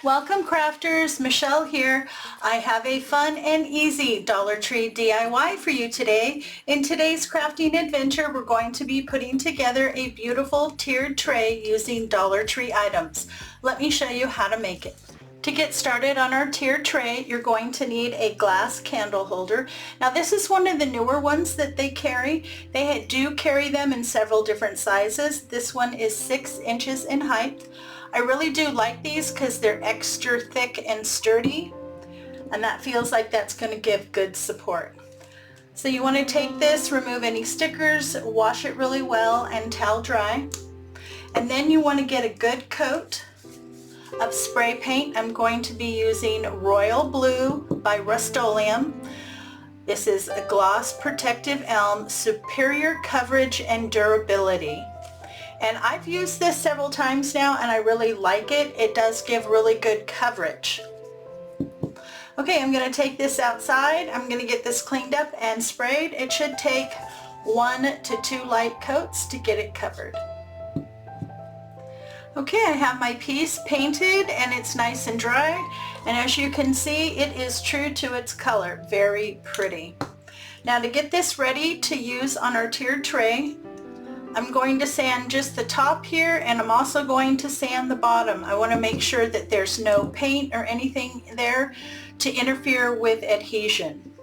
Welcome crafters, Michelle here. I have a fun and easy Dollar Tree DIY for you today. In today's crafting adventure, we're going to be putting together a beautiful tiered tray using Dollar Tree items. Let me show you how to make it. To get started on our tiered tray, you're going to need a glass candle holder. Now this is one of the newer ones that they carry. They do carry them in several different sizes. This one is 6 inches in height. I really do like these because they're extra thick and sturdy, and that feels like that's going to give good support. So you want to take this, remove any stickers, wash it really well and towel dry, and then you want to get a good coat of spray paint. I'm going to be using Royal Blue by Rust-Oleum. This is a gloss protective elm, superior coverage and durability. And I've used this several times now and I really like it. It does give really good coverage. Okay, I'm going to take this outside. I'm going to get this cleaned up and sprayed. It should take 1 to 2 light coats to get it covered. Okay, I have my piece painted and it's nice and dry. And as you can see, it is true to its color. Very pretty. Now to get this ready to use on our tiered tray, I'm going to sand just the top here, and I'm also going to sand the bottom. I want to make sure that there's no paint or anything there to interfere with adhesion.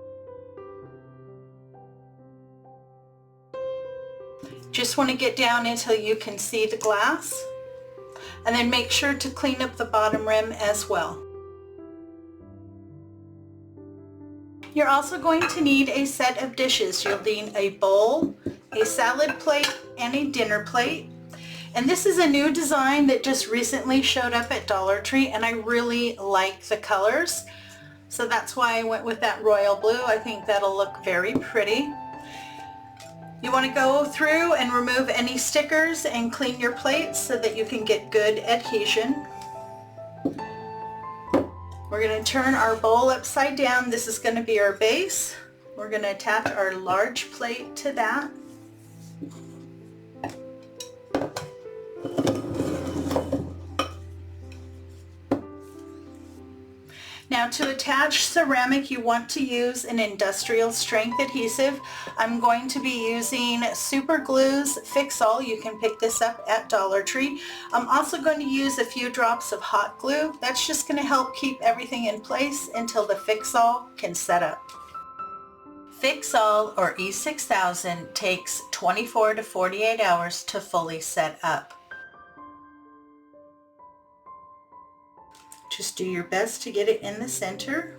Just want to get down until you can see the glass, and then make sure to clean up the bottom rim as well. You're also going to need a set of dishes. You'll need a bowl, a salad plate, and a dinner plate. And this is a new design that just recently showed up at Dollar Tree, and I really like the colors. So that's why I went with that royal blue. I think that'll look very pretty. You want to go through and remove any stickers and clean your plates so that you can get good adhesion. We're going to turn our bowl upside down. This is going to be our base. We're going to attach our large plate to that. Now to attach ceramic, you want to use an industrial strength adhesive. I'm going to be using Super Glue's Fix All. You can pick this up at Dollar Tree. I'm also going to use a few drops of hot glue. That's just going to help keep everything in place until the Fix All can set up. Fix All, or E6000, takes 24 to 48 hours to fully set up. Just do your best to get it in the center.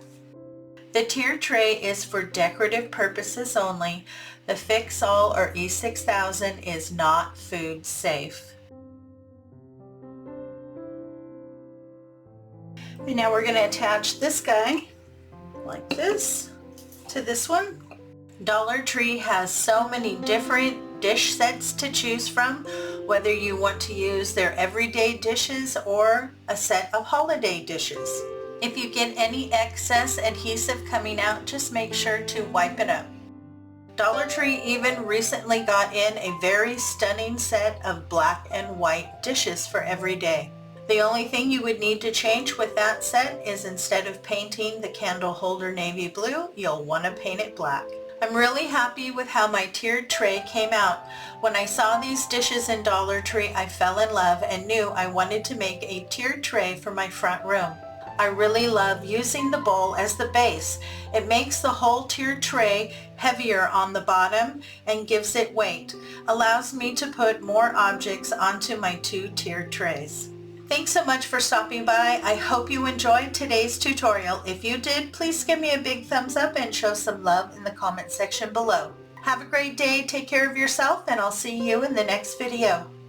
The tiered tray is for decorative purposes only. The Fix All, or E6000, is not food safe. And now we're going to attach this guy like this to this one. Dollar Tree has so many different dish sets to choose from, whether you want to use their everyday dishes or a set of holiday dishes. If you get any excess adhesive coming out, just make sure to wipe it up. Dollar Tree even recently got in a very stunning set of black and white dishes for every day. The only thing you would need to change with that set is, instead of painting the candle holder navy blue, you'll want to paint it black. I'm really happy with how my tiered tray came out. When I saw these dishes in Dollar Tree, I fell in love and knew I wanted to make a tiered tray for my front room. I really love using the bowl as the base. It makes the whole tiered tray heavier on the bottom and gives it weight. Allows me to put more objects onto my 2 tiered trays. Thanks so much for stopping by. I hope you enjoyed today's tutorial. If you did, please give me a big thumbs up and show some love in the comment section below. Have a great day, take care of yourself, and I'll see you in the next video.